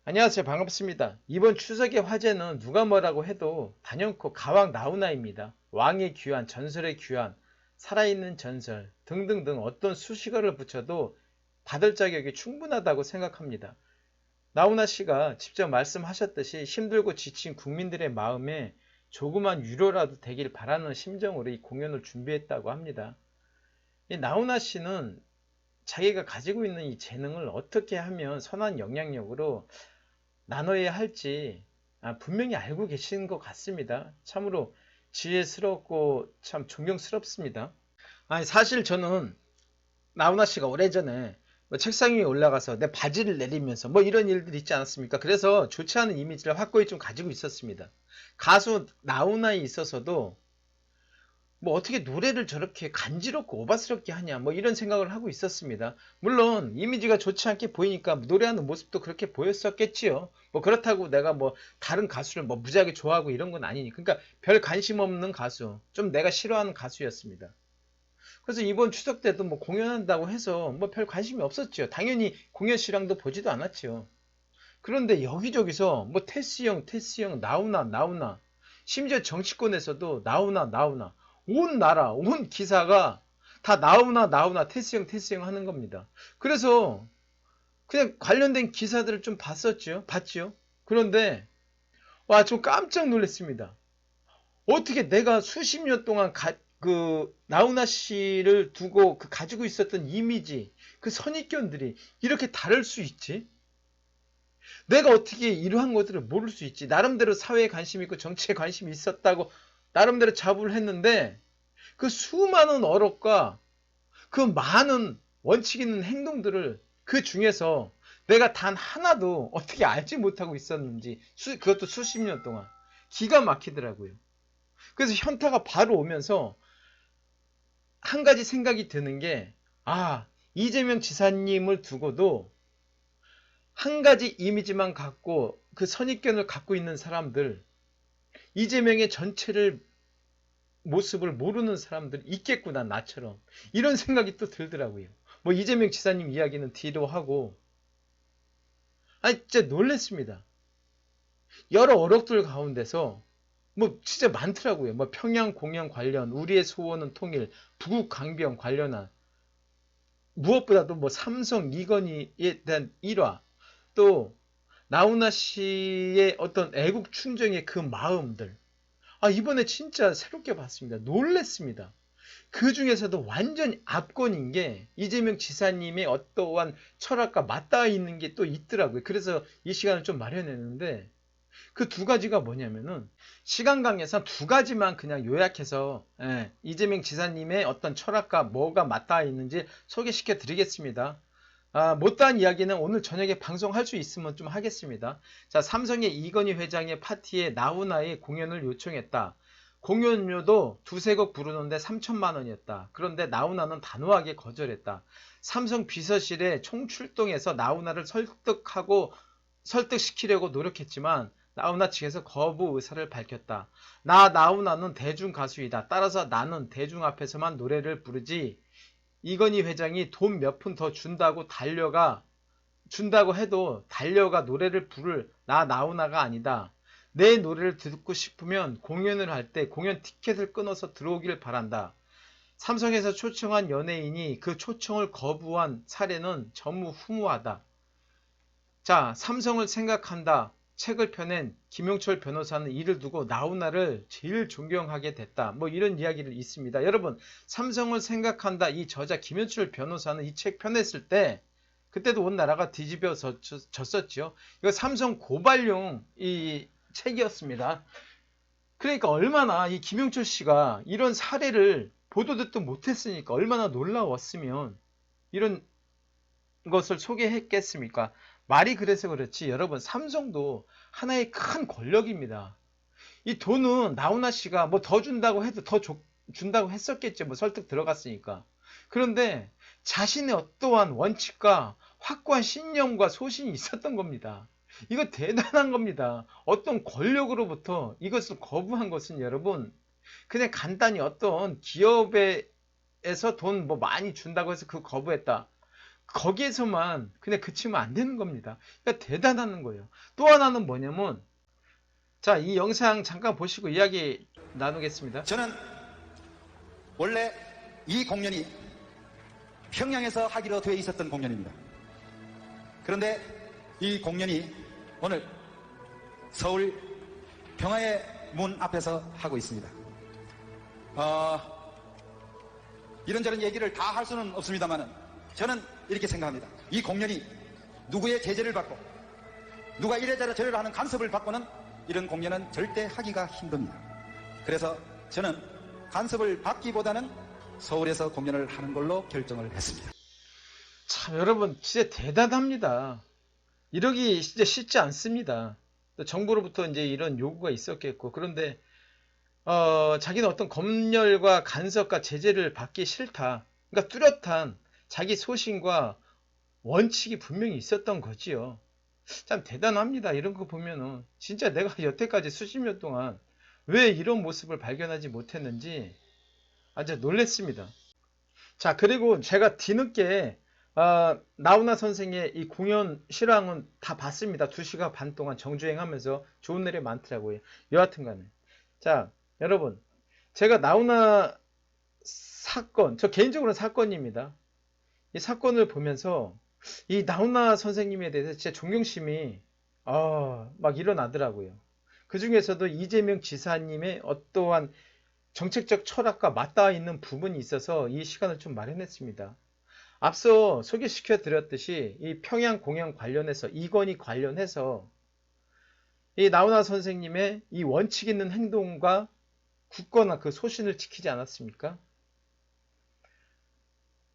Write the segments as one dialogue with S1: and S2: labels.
S1: 안녕하세요. 반갑습니다. 이번 추석의 화제는 누가 뭐라고 해도 단연코 가왕 나훈아입니다. 왕의 귀환, 전설의 귀환, 살아있는 전설 등등등 어떤 수식어를 붙여도 받을 자격이 충분하다고 생각합니다. 나훈아 씨가 직접 말씀하셨듯이 힘들고 지친 국민들의 마음에 조그만 위로라도 되길 바라는 심정으로 이 공연을 준비했다고 합니다. 이 나훈아 씨는 자기가 가지고 있는 이 재능을 어떻게 하면 선한 영향력으로 나눠야 할지 분명히 알고 계시는 것 같습니다. 참으로 지혜스럽고 참 존경스럽습니다. 아니, 사실 저는 나훈아 씨가 오래전에 뭐 책상 위에 올라가서 내 바지를 내리면서 뭐 이런 일들이 있지 않았습니까? 그래서 좋지 않은 이미지를 확고히 좀 가지고 있었습니다. 가수 나훈아에 있어서도 뭐 어떻게 노래를 저렇게 간지럽고 오바스럽게 하냐 뭐 이런 생각을 하고 있었습니다. 물론 이미지가 좋지 않게 보이니까 노래하는 모습도 그렇게 보였었겠지요. 뭐 그렇다고 내가 뭐 다른 가수를 뭐 무지하게 좋아하고 이런 건 아니니까. 그러니까 별 관심 없는 가수, 좀 내가 싫어하는 가수였습니다. 그래서 이번 추석 때도 뭐 공연한다고 해서 뭐 별 관심이 없었죠. 당연히 공연 실황도 보지도 않았죠. 그런데 여기저기서 뭐 테스 형, 나훈아, 심지어 정치권에서도 나훈아, 온 나라, 온 기사가 다 나훈아, 테스 형 하는 겁니다. 그래서 그냥 관련된 기사들을 좀 봤지요. 그런데 와, 좀 깜짝 놀랐습니다. 어떻게 내가 수십 년 동안 그 나훈아 씨를 두고 그 가지고 있었던 이미지, 그 선입견들이 이렇게 다를 수 있지? 내가 어떻게 이러한 것들을 모를 수 있지? 나름대로 사회에 관심 있고 정치에 관심이 있었다고 나름대로 자부를 했는데 그 수많은 어록과 그 많은 원칙 있는 행동들을 그 중에서 내가 단 하나도 어떻게 알지 못하고 있었는지 그것도 수십 년 동안 기가 막히더라고요. 그래서 현타가 바로 오면서 한 가지 생각이 드는 게 이재명 지사님을 두고도 한 가지 이미지만 갖고 그 선입견을 갖고 있는 사람들, 이재명의 전체를 모습을 모르는 사람들 있겠구나, 나처럼. 이런 생각이 또 들더라고요. 뭐 이재명 지사님 이야기는 뒤로 하고, 진짜 놀랬습니다. 여러 어록들 가운데서 뭐 진짜 많더라고요. 뭐 평양 공영 관련, 우리의 소원은 통일, 부국 강병 관련한, 무엇보다도 뭐 삼성 이건희에 대한 일화, 또 나훈아 씨의 어떤 애국 충정의 그 마음들, 이번에 진짜 새롭게 봤습니다. 놀랬습니다. 그 중에서도 완전 압권인 게 이재명 지사님의 어떠한 철학과 맞닿아 있는 게 또 있더라고요. 그래서 이 시간을 좀 마련했는데 그 두 가지가 뭐냐면은 시간 관계상 두 가지만 그냥 요약해서 이재명 지사님의 어떤 철학과 뭐가 맞닿아 있는지 소개시켜 드리겠습니다. 못다한 이야기는 오늘 저녁에 방송할 수 있으면 좀 하겠습니다. 자, 삼성의 이건희 회장의 파티에 나훈아의 공연을 요청했다. 공연료도 두세 곡 부르는데 3천만 원이었다. 그런데 나훈아는 단호하게 거절했다. 삼성 비서실에 총출동해서 나훈아를 설득시키려고 노력했지만 나훈아 측에서 거부 의사를 밝혔다. 나훈아는 대중 가수이다. 따라서 나는 대중 앞에서만 노래를 부르지. 이건희 회장이 돈 몇 푼 더 준다고 해도 달려가 노래를 부를 나훈아가 아니다. 내 노래를 듣고 싶으면 공연을 할 때 공연 티켓을 끊어서 들어오길 바란다. 삼성에서 초청한 연예인이 그 초청을 거부한 사례는 전무후무하다. 자, 삼성을 생각한다. 책을 펴낸 김용철 변호사는 이를 두고 나훈아를 제일 존경하게 됐다. 뭐 이런 이야기를 있습니다. 여러분, 삼성을 생각한다. 이 저자 김용철 변호사는 이 책 펴냈을 때 그때도 온 나라가 뒤집어졌었죠. 이거 삼성 고발용 이 책이었습니다. 그러니까 얼마나 이 김용철 씨가 이런 사례를 보도 듣도 못했으니까 얼마나 놀라웠으면 이런 것을 소개했겠습니까? 말이 그래서 그렇지 여러분, 삼성도 하나의 큰 권력입니다. 이 돈은 나훈아 씨가 뭐 더 준다고 해도 준다고 했었겠죠. 뭐 설득 들어갔으니까. 그런데 자신의 어떠한 원칙과 확고한 신념과 소신이 있었던 겁니다. 이거 대단한 겁니다. 어떤 권력으로부터 이것을 거부한 것은 여러분, 그냥 간단히 어떤 기업에서 돈 뭐 많이 준다고 해서 그 거부했다. 거기에서만 그냥 그치면 안 되는 겁니다. 그러니까 대단한 거예요. 또 하나는 뭐냐면, 자, 이 영상 잠깐 보시고 이야기 나누겠습니다.
S2: 저는 원래 이 공연이 평양에서 하기로 되어 있었던 공연입니다. 그런데 이 공연이 오늘 서울 평화의 문 앞에서 하고 있습니다. 이런저런 얘기를 다 할 수는 없습니다만 저는 이렇게 생각합니다. 이 공연이 누구의 제재를 받고 누가 이래저래 저래를 하는 간섭을 받고는 이런 공연은 절대 하기가 힘듭니다. 그래서 저는 간섭을 받기보다는 서울에서 공연을 하는 걸로 결정을 했습니다.
S1: 참, 여러분, 진짜 대단합니다. 이러기 진짜 쉽지 않습니다. 또 정부로부터 이제 이런 요구가 있었겠고, 그런데, 자기는 어떤 검열과 간섭과 제재를 받기 싫다. 그러니까 뚜렷한 자기 소신과 원칙이 분명히 있었던 거지요. 참 대단합니다. 이런 거 보면은 진짜 내가 여태까지 수십 년 동안 왜 이런 모습을 발견하지 못했는지 아주 놀랬습니다. 자, 그리고 제가 뒤늦게 나훈아 선생의 이 공연 실황은 다 봤습니다. 2시간 반 동안 정주행하면서 좋은 노래 많더라고요. 여하튼 간에. 자, 여러분, 제가 나훈아 사건, 저 개인적으로는 사건입니다. 이 사건을 보면서 이 나훈아 선생님에 대해서 진짜 존경심이 막 일어나더라고요. 그 중에서도 이재명 지사님의 어떠한 정책적 철학과 맞닿아 있는 부분이 있어서 이 시간을 좀 마련했습니다. 앞서 소개시켜 드렸듯이 이 평양 공연 관련해서 이건희 관련해서 이 나훈아 선생님의 이 원칙 있는 행동과 굳건한 그 소신을 지키지 않았습니까?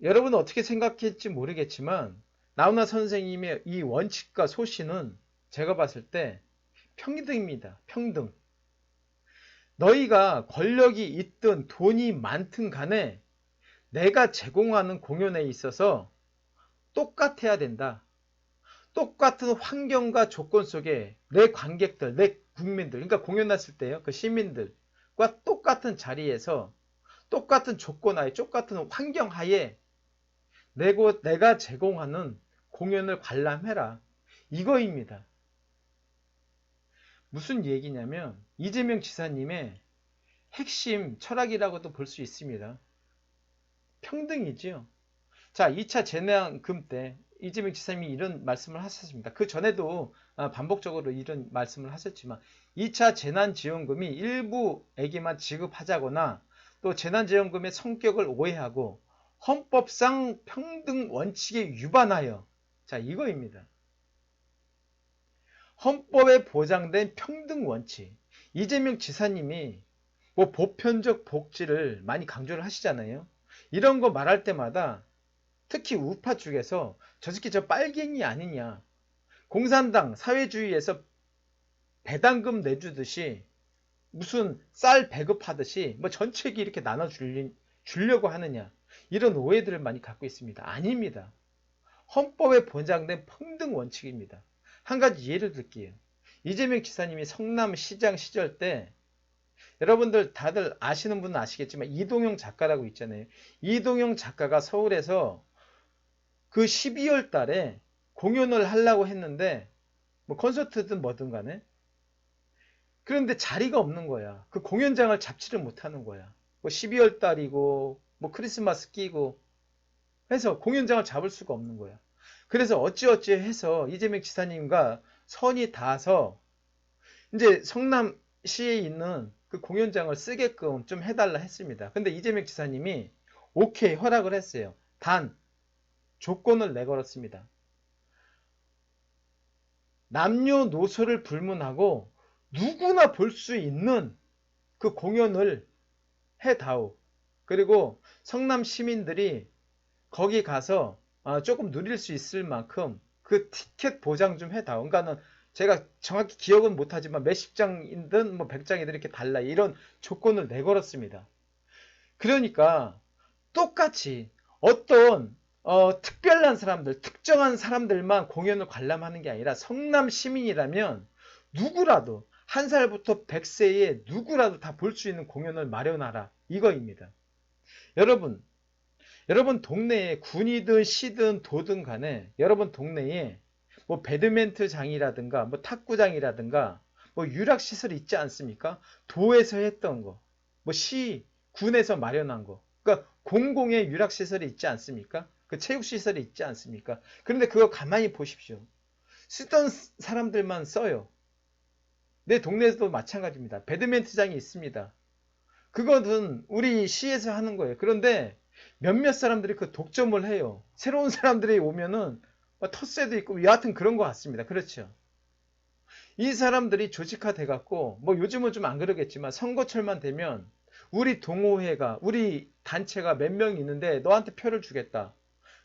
S1: 여러분은 어떻게 생각할지 모르겠지만 나훈아 선생님의 이 원칙과 소신은 제가 봤을 때 평등입니다. 평등. 너희가 권력이 있든 돈이 많든 간에 내가 제공하는 공연에 있어서 똑같아야 된다. 똑같은 환경과 조건 속에 내 관객들, 내 국민들, 그러니까 공연했을 때요, 그 시민들과 똑같은 자리에서 똑같은 조건 하에, 똑같은 환경 하에 내가 제공하는 공연을 관람해라. 이거입니다. 무슨 얘기냐면 이재명 지사님의 핵심 철학이라고도 볼 수 있습니다. 평등이지요. 자, 2차 재난금 때 이재명 지사님이 이런 말씀을 하셨습니다. 그 전에도 반복적으로 이런 말씀을 하셨지만 2차 재난지원금이 일부에게만 지급하자거나 또 재난지원금의 성격을 오해하고 헌법상 평등 원칙에 위반하여, 자, 이거입니다. 헌법에 보장된 평등 원칙. 이재명 지사님이 뭐 보편적 복지를 많이 강조를 하시잖아요. 이런 거 말할 때마다 특히 우파 쪽에서 저 새끼 저 빨갱이 아니냐, 공산당 사회주의에서 배당금 내주듯이 무슨 쌀 배급하듯이 뭐 전체기 이렇게 나눠 주려고 하느냐, 이런 오해들을 많이 갖고 있습니다. 아닙니다. 헌법에 보장된 평등 원칙입니다. 한 가지 예를 들게요. 이재명 지사님이 성남시장 시절 때, 여러분들 다들 아시는 분은 아시겠지만 이동영 작가라고 있잖아요. 이동영 작가가 서울에서 그 12월 달에 공연을 하려고 했는데 뭐 콘서트든 뭐든 간에, 그런데 자리가 없는 거야. 그 공연장을 잡지를 못하는 거야. 뭐 12월 달이고 뭐 크리스마스 끼고 해서 공연장을 잡을 수가 없는 거야. 그래서 어찌어찌 해서 이재명 지사님과 선이 닿아서 이제 성남시에 있는 그 공연장을 쓰게끔 좀 해달라 했습니다. 근데 이재명 지사님이 오케이 허락을 했어요. 단 조건을 내걸었습니다. 남녀노소를 불문하고 누구나 볼 수 있는 그 공연을 해다오. 그리고 성남 시민들이 거기 가서 조금 누릴 수 있을 만큼 그 티켓 보장 좀 해다오. 그러니까는 제가 정확히 기억은 못하지만 몇십 장이든 뭐 100장이든 이렇게 달라, 이런 조건을 내걸었습니다. 그러니까 똑같이 어떤 특별한 사람들, 특정한 사람들만 공연을 관람하는 게 아니라 성남 시민이라면 누구라도, 1살부터 100세의 누구라도 다 볼 수 있는 공연을 마련하라, 이거입니다. 여러분 여러분 동네에 군이든 시든 도든 간에 여러분 동네에 뭐 배드민턴장이라든가 뭐 탁구장이라든가 뭐 유락시설이 있지 않습니까? 도에서 했던 거, 뭐 시, 군에서 마련한 거. 그러니까 공공의 유락시설이 있지 않습니까? 그 체육시설이 있지 않습니까? 그런데 그거 가만히 보십시오. 쓰던 사람들만 써요. 내 동네에서도 마찬가지입니다. 배드민턴장이 있습니다. 그거는 우리 시에서 하는 거예요. 그런데 몇몇 사람들이 그 독점을 해요. 새로운 사람들이 오면은 텃세도 있고 여하튼 그런 것 같습니다. 그렇죠. 이 사람들이 조직화돼 갖고 뭐 요즘은 좀 안 그러겠지만 선거철만 되면 우리 동호회가 우리 단체가 몇 명 있는데 너한테 표를 주겠다.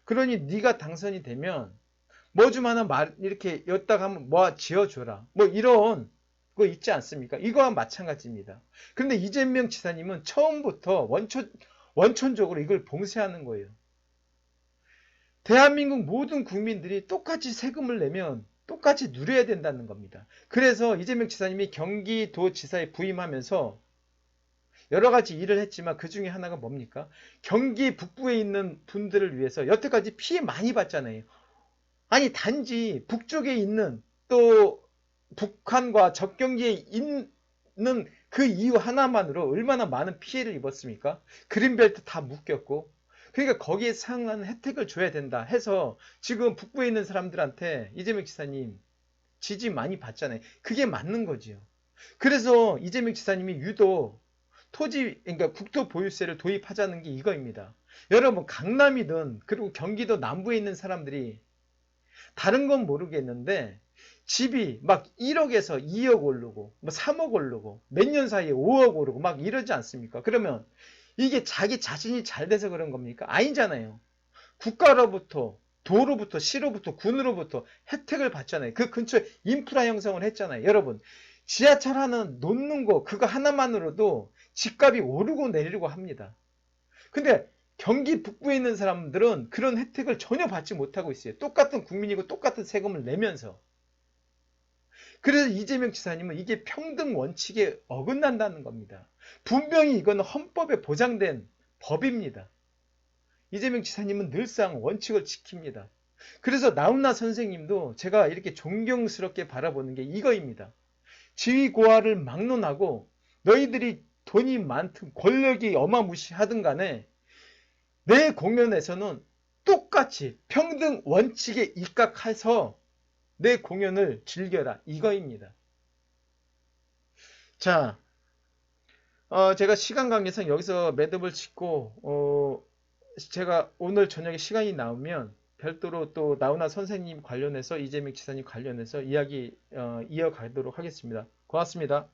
S1: 그러니 네가 당선이 되면 뭐 좀 하나 이렇게 였다가 하면 뭐 지어줘라. 뭐 이런 거 있지 않습니까? 이거와 마찬가지입니다. 그런데 이재명 지사님은 처음부터 원천적으로 이걸 봉쇄하는 거예요. 대한민국 모든 국민들이 똑같이 세금을 내면 똑같이 누려야 된다는 겁니다. 그래서 이재명 지사님이 경기도지사에 부임하면서 여러 가지 일을 했지만 그 중에 하나가 뭡니까? 경기 북부에 있는 분들을 위해서 여태까지 피해 많이 봤잖아요. 아니 단지 북쪽에 있는 또 북한과 접경지에 있는 그 이유 하나만으로 얼마나 많은 피해를 입었습니까? 그린벨트 다 묶였고 그러니까 거기에 상응하는 혜택을 줘야 된다 해서 지금 북부에 있는 사람들한테 이재명 지사님 지지 많이 받잖아요. 그게 맞는 거지요. 그래서 이재명 지사님이 유독 그러니까 국토 보유세를 도입하자는 게 이거입니다. 여러분 강남이든 그리고 경기도 남부에 있는 사람들이 다른 건 모르겠는데 집이 막 1억에서 2억 오르고 뭐 3억 오르고 몇 년 사이에 5억 오르고 막 이러지 않습니까? 그러면 이게 자기 자신이 잘 돼서 그런 겁니까? 아니잖아요. 국가로부터 도로부터 시로부터 군으로부터 혜택을 받잖아요. 그 근처에 인프라 형성을 했잖아요. 여러분 지하철 하나 놓는 거 그거 하나만으로도 집값이 오르고 내리고 합니다. 근데 경기 북부에 있는 사람들은 그런 혜택을 전혀 받지 못하고 있어요. 똑같은 국민이고 똑같은 세금을 내면서. 그래서 이재명 지사님은 이게 평등 원칙에 어긋난다는 겁니다. 분명히 이거는 헌법에 보장된 법입니다. 이재명 지사님은 늘상 원칙을 지킵니다. 그래서 나훈아 선생님도 제가 이렇게 존경스럽게 바라보는 게 이거입니다. 지위고하를 막론하고 너희들이 돈이 많든 권력이 어마무시하든 간에 내 공연에서는 똑같이 평등 원칙에 입각해서 내 공연을 즐겨라 이거입니다. 자, 제가 시간 관계상 여기서 매듭을 짓고 제가 오늘 저녁에 시간이 나오면 별도로 또 나훈아 선생님 관련해서 이재명 지사님 관련해서 이야기 이어가도록 하겠습니다. 고맙습니다.